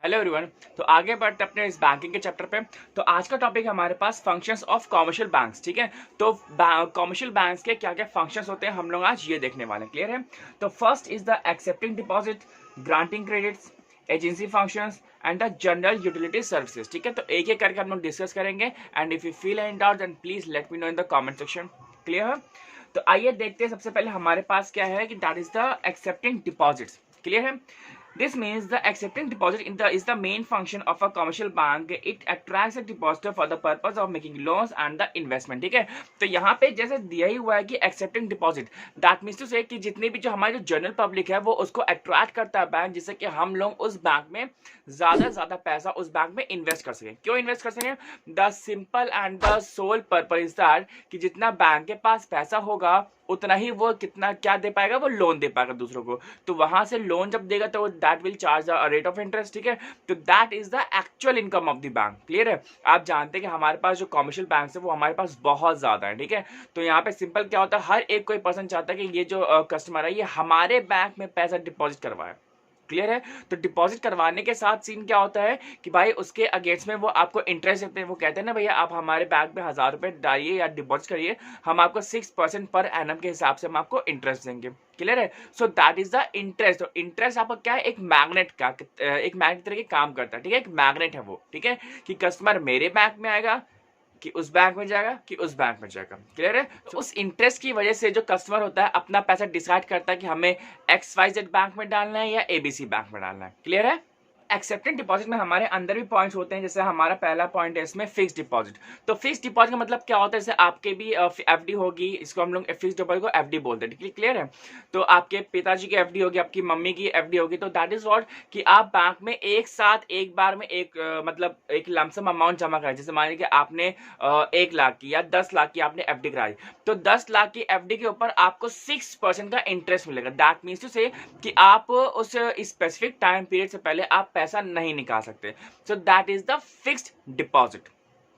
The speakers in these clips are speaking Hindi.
Hello everyone. तो आगे बढ़ते अपने इस बैंकिंग के चैप्टर पे। तो आज का टॉपिक है हमारे पास फंक्शंस ऑफ कॉमर्शियल बैंक्स। ठीक है, तो कॉमर्शियल बैंक्स के क्या क्या फंक्शंस होते हैं हम लोग आज ये देखने वाले हैं। क्लियर है? तो first is the accepting deposit, granting credits, agency functions and the general utility services. ठीक है, तो एक एक करके हम लोग डिस्कस करेंगे and if you feel any doubt then please let me know in the comment section. Clear है? तो आइए देखते हैं सबसे पहले हमारे पास क्या है कि that is the accepting deposits. Clear है? This means the accepting deposit is the main function of a commercial bank. It attracts a depositor for the purpose of making loans and the investment. ठीक है, तो यहाँ पे जैसे दिया ही हुआ है कि accepting deposit, that means to say कि जितनी भी जो हमारी जनरल पब्लिक है वो उसको अट्रैक्ट करता है बैंक, जिससे कि हम लोग उस बैंक में ज्यादा पैसा उस बैंक में इन्वेस्ट कर सकें। क्यों इन्वेस्ट कर सकें? The simple and the sole purpose is that कि जितना बैंक के पास पैसा होगा उतना ही वो कितना क्या दे पाएगा, वो लोन दे पाएगा दूसरों को। तो वहां से लोन जब देगा तो that will charge the rate of interest. ठीक है, तो that is the actual income of the bank. Clear है? आप जानते हैं कि हमारे पास जो कमर्शियल बैंक है वो हमारे पास बहुत ज्यादा है। ठीक है, तो यहाँ पे सिंपल क्या होता है, हर एक कोई पर्सन चाहता है कि ये जो कस्टमर है ये हमारे बैंक में पैसा डिपॉजिट करवाए। क्लियर है? तो डिपॉजिट करवाने के साथ सीन क्या होता है कि भाई उसके अगेंस्ट में वो आपको इंटरेस्ट देते हैं। वो कहते हैं ना भैया आप हमारे बैंक में 1000 रुपए डालिए या डिपॉजिट करिए, हम आपको 6% पर एनम के हिसाब से हम आपको इंटरेस्ट देंगे। क्लियर है? So that is the interest. तो इंटरेस्ट आपका क्या है, एक मैग्नेट का, एक मैग्नेट तरह के काम करता है। ठीक है, एक मैग्नेट है वो। ठीक है, कि कस्टमर मेरे बैंक में आएगा कि उस बैंक में जाएगा कि उस बैंक में जाएगा। क्लियर है? तो उस इंटरेस्ट की वजह से जो कस्टमर होता है अपना पैसा डिसाइड करता है कि हमें XYZ बैंक में डालना है या ABC बैंक में डालना है। क्लियर है? एक्सेप्टेड डिपॉजिट में हमारे अंदर भी पॉइंट्स होते हैं। जैसे हमारा पहला पॉइंट है इसमें फिक्स डिपॉजिट। तो फिक्स डिपॉजिट का मतलब क्या होता है, जैसे आपके भी FD होगी, इसको हम लोग फिक्स डिपॉजिट को FD बोलते हैं। क्लियर है? तो आपके पिताजी की FD होगी, आपकी मम्मी की FD होगी, तो दैट इज व्हाट कि आप बैंक में एक साथ एक बार में मतलब एक लमसम अमाउंट जमा कराए। जैसे मान लीजिए कि आपने 1 लाख की या 10 लाख की आपने FD कराई, तो 10 लाख की FD के ऊपर आपको 6% का इंटरेस्ट मिलेगा। दैट मीन्स टू से कि आप उस स्पेसिफिक टाइम पीरियड से पहले आप पैसा नहीं निकाल सकते। So that is the fixed deposit.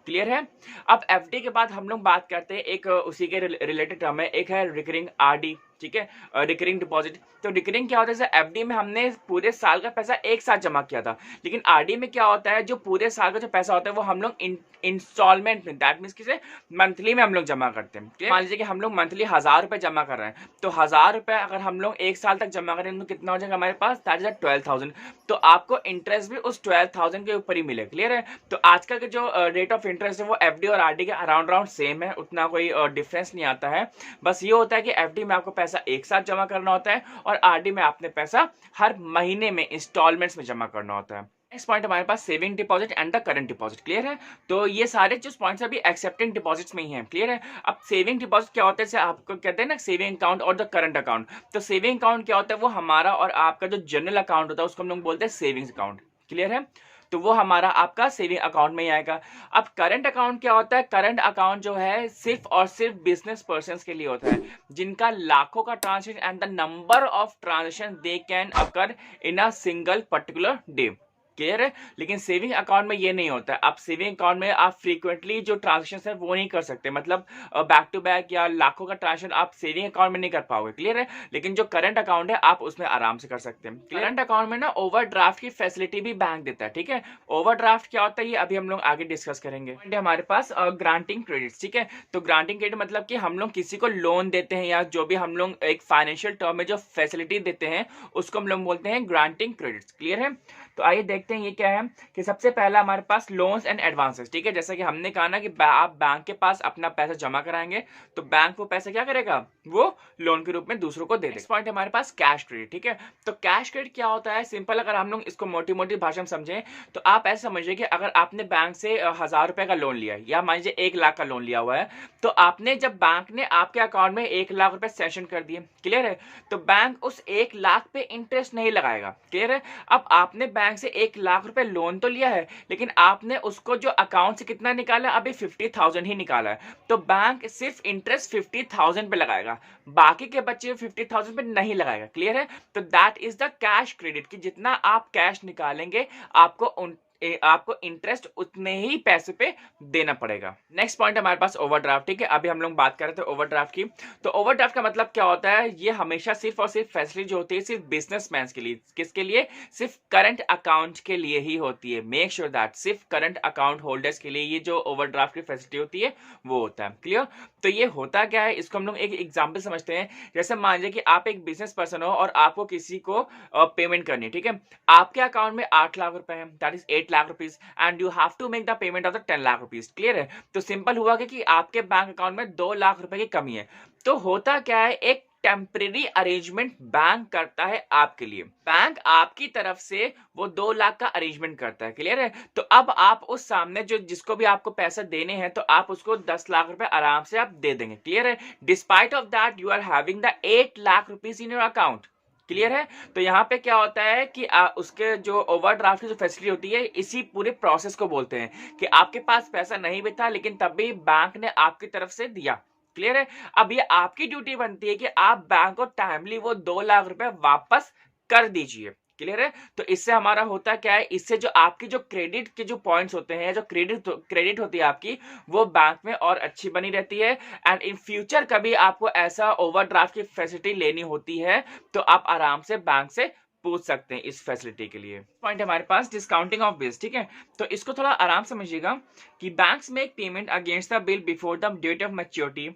Clear है? अब FD के बाद हम लोग बात करते हैं एक उसी के रिलेटेड टर्म है, एक है रिकरिंग RD। ठीक है, रिकरिंग डिपॉजिट। तो रिकरिंग क्या होता है, जैसे FD में हमने पूरे साल का पैसा एक साथ जमा किया था, लेकिन RD में क्या होता है, जो पूरे साल का जो पैसा होता है वो हम लोग इंस्टॉलमेंट में, दैट मीन्स किसे मंथली में हम लोग जमा करते हैं। मान लीजिए कि हम लोग मंथली 1000 रुपए जमा कर रहे हैं, तो 1000 रुपए अगर हम लोग एक साल तक जमा करें तो कितना हो जाएगा हमारे पास, दैट इज 12,000। तो आपको इंटरेस्ट भी उस 12,000 के ऊपर ही मिले। क्लियर है? तो आजकल के जो रेट ऑफ इंटरेस्ट है वो FD और RD के अराउंड सेम है, उतना कोई डिफरेंस नहीं आता है। बस ये होता है कि FD में आपको पैसा एक साथ जमा करना होता है और RD में आपने पैसा हर महीने में इंस्टॉलमेंट्स में जमा करना होता है। नेक्स्ट पॉइंट हमारे पास saving deposit and the current deposit. Clear है? तो ये सारे जो पॉइंट्स अभी एक्सेप्टिंग डिपॉजिट्स में ही हैं। क्लियर है? अब सेविंग डिपॉजिट क्या होता है, आपको कहते हैं ना सेविंग अकाउंट और द करंट अकाउंट। तो सेविंग अकाउंट क्या होता है, वो हमारा और आपका जो जनरल अकाउंट होता है उसको हम लोग बोलते हैं सेविंग्स अकाउंट। क्लियर है? तो वो हमारा आपका सेविंग अकाउंट में ही आएगा। अब करंट अकाउंट क्या होता है, करंट अकाउंट जो है सिर्फ और सिर्फ बिजनेस पर्संस के लिए होता है, जिनका लाखों का transaction and the number of transaction they can occur in a single particular day. Clear है? लेकिन सेविंग अकाउंट में ये नहीं होता है। आप सेविंग अकाउंट में आप फ्रीक्वेंटली जो ट्रांजेक्शन है वो नहीं कर सकते, मतलब बैक टू बैक या लाखों का ट्रांजेक्शन आप सेविंग अकाउंट में नहीं कर पाओगे। क्लियर है? लेकिन जो करंट अकाउंट है आप उसमें आराम से कर सकते हैं। करंट अकाउंट में ना ओवरड्राफ्ट की फैसिलिटी भी बैंक देता है। ठीक है, ओवरड्राफ्ट क्या होता है ये अभी हम लोग आगे डिस्कस करेंगे। हमारे पास ग्रांटिंग क्रेडिट। ठीक है, तो ग्रांटिंग क्रेडिट मतलब कि हम लोग किसी को लोन देते हैं या जो भी हम लोग एक फाइनेंशियल टर्म में जो फैसिलिटी देते हैं उसको हम लोग बोलते हैं ग्रांटिंग क्रेडिट। क्लियर है? तो आइए देखते हैं ये क्या है कि सबसे पहला हमारे पास लोन्स एंड एडवांसेस। ठीक है, जैसा कि हमने कहा ना कि आप बैंक के पास अपना पैसा जमा कराएंगे तो बैंक वो पैसा क्या करेगा, वो लोन के रूप में दूसरों को दे देगा। नेक्स्ट पॉइंट हमारे पास कैश क्रेडिट। ठीक है, तो कैश क्रेडिट क्या होता है, सिंपल अगर हम लोग इसको मोटी मोटी भाषा में समझें तो आप ऐसा समझिए कि अगर आपने बैंक से 1000 रुपए का लोन लिया है या मान लीजिए 1 लाख का लोन लिया हुआ है, तो आपने जब बैंक ने आपके अकाउंट में 1 लाख रुपए सेशन कर दिए। क्लियर है? तो बैंक उस 1 लाख पे इंटरेस्ट नहीं लगाएगा। क्लियर है? अब आपने बैंक से 1 लाख रुपए लोन तो लिया है, लेकिन आपने उसको जो अकाउंट से कितना निकाला, अभी 50,000 ही निकाला है, तो बैंक सिर्फ इंटरेस्ट 50,000 पे लगाएगा, बाकी के बच्चे 50,000 पे नहीं लगाएगा। क्लियर है? तो that is the cash credit कि जितना आप कैश निकालेंगे आपको आपको इंटरेस्ट उतने ही पैसे पे देना पड़ेगा। नेक्स्ट पॉइंट हमारे पास ओवरड्राफ्ट, ठीक है। अभी हम लोग बात कर रहे थे ओवरड्राफ्ट की। तो ओवरड्राफ्ट का मतलब क्या होता है, ये हमेशा सिर्फ और सिर्फ फैसिलिटी जो होती है सिर्फ बिजनेसमैन के लिए, किसके लिए, सिर्फ करंट अकाउंट के लिए ही होती है। मेक श्योर दैट सिर्फ करंट अकाउंट होल्डर्स के लिए ये जो ओवरड्राफ्ट की फैसिलिटी होती है वो होता है। क्लियर। तो ये होता क्या है, इसको हम लोग एक एग्जाम्पल समझते हैं। जैसे मान लीजिए कि आप एक बिजनेस पर्सन हो और आपको किसी को पेमेंट करनी है, ठीक है। आपके अकाउंट में 8 लाख रुपए है, that is 8 lakh rupees, and you have to make the payment of the 10 lakh rupees. Clear है। तो सिंपल हुआ कि आपके बैंक अकाउंट में 2 लाख रुपए की कमी है। तो होता क्या है, एक टेम्परेरी अरेंजमेंट बैंक करता है आपके लिए। बैंक आपकी तरफ से वो 2 लाख का अरेंजमेंट करता है। क्लियर है। तो अब आप उस सामने जो जिसको भी आपको पैसा देने हैं तो आप उसको 10 लाख रुपए आराम से आप दे देंगे। क्लियर है। Despite of that you are having the 8 lakh rupees in your account. Clear है। तो यहाँ पे क्या होता है कि उसके जो ओवरड्राफ्ट की जो फैसिलिटी होती है, इसी पूरे प्रोसेस को बोलते हैं कि आपके पास पैसा नहीं भी था लेकिन तब भी बैंक ने आपकी तरफ से दिया। क्लियर है। अब ये आपकी ड्यूटी बनती है कि आप बैंक को टाइमली वो 2 लाख रुपए वापस कर दीजिए। क्लियर है। तो इससे हमारा होता क्या है, इससे जो आपकी जो क्रेडिट के जो पॉइंट्स होते हैं, जो क्रेडिट होती है आपकी, वो बैंक में और अच्छी बनी रहती है। एंड इन फ्यूचर कभी आपको ऐसा ओवरड्राफ्ट की फैसिलिटी लेनी होती है तो आप आराम से बैंक से पूछ सकते हैं इस फैसिलिटी के लिए। पॉइंट हमारे पास डिस्काउंटिंग ऑफ बिल्स, ठीक है। तो इसको थोड़ा आराम समझिएगा कि banks make payment against the bill before the date of maturity.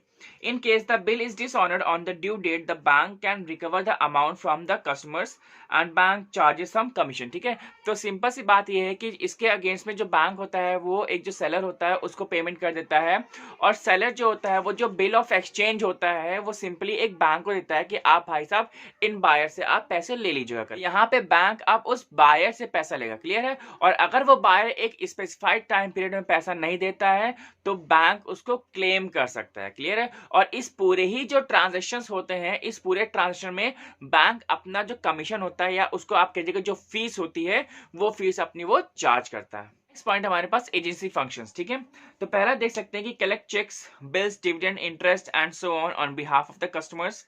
In case the bill is dishonored on the due date, the bank can recover the amount from the customers and bank charges some commission। ठीक है। तो सिंपल सी बात यह है कि इसके अगेंस्ट में जो बैंक होता है वो एक जो सेलर होता है उसको पेमेंट कर देता है, और सेलर जो होता है वो जो बिल ऑफ एक्सचेंज होता है वो सिंपली एक बैंक को देता है कि आप भाई साहब इन बायर से आप पैसे ले लीजिएगा। यहाँ पे बैंक अब उस बायर से पैसा लेगा। क्लियर है। और अगर वो बायर एक स्पेसिफाइड टाइम पीरियड में पैसा नहीं देता है तो बैंक उसको क्लेम कर सकता है। क्लियर है। और इस पूरे ही जो ट्रांजैक्शंस होते हैं, इस पूरे ट्रांजैक्शन में बैंक अपना जो कमीशन होता है या उसको आप कहिएगा जो फीस होती है वो फीस अपनी वो चार्ज करता है। नेक्स्ट पॉइंट हमारे पास एजेंसी फंक्शंस, ठीक है। तो पहला देख सकते हैं कि collect cheques, bills, dividend, interest and so on behalf of the customers,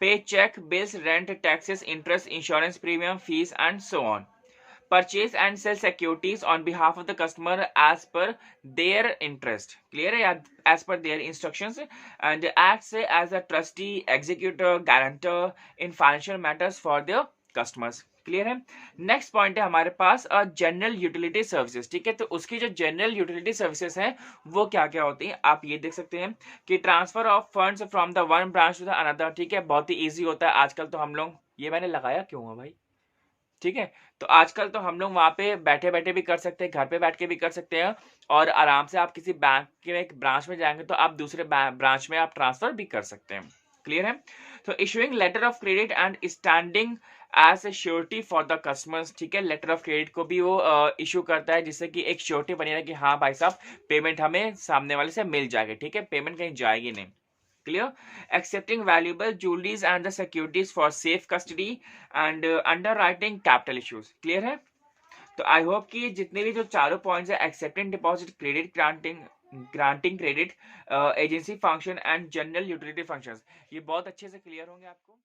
pay cheque, bills, rent, taxes, interest, insurance premium, fees and so on, purchase and sell securities on behalf of the customer as per their interest। clear है, या as per their instructions, and acts as a trustee, executor, guarantor in financial matters for their customers। Clear है। नेक्स्ट पॉइंट है हमारे पास जनरल यूटिलिटी सर्विसेज, ठीक है। तो उसकी जो जनरल यूटिलिटी सर्विसेज हैं वो क्या क्या होती हैं, आप ये देख सकते हैं कि transfer of funds from the one branch to the another. ठीक है। बहुत ही इजी होता है आजकल। तो हम लोग, ये मैंने लगाया क्यों है भाई, ठीक है। तो आजकल तो हम लोग वहां पे बैठे बैठे भी कर सकते हैं, घर पे बैठ के भी कर सकते हैं, और आराम से आप किसी बैंक के एक ब्रांच में जाएंगे तो आप दूसरे ब्रांच में आप ट्रांसफर भी कर सकते हैं। क्लियर है। तो issuing letter of credit and standing as a surety for the customers. ठीक है। लेटर ऑफ क्रेडिट को भी वो इशू करता है जिससे कि एक श्योरिटी बनी रहे कि हाँ भाई साहब पेमेंट हमें सामने वाले से मिल जाएगी। ठीक है। पेमेंट कहीं जाएगी नहीं। Clear. Accepting valuable jewelries and the securities for safe custody and underwriting capital issues। Clear है। तो आई होप कि जितने भी जो चारों पॉइंट्स है, accepting deposit, credit granting credit, agency function and general utility functions, ये बहुत अच्छे से क्लियर होंगे आपको।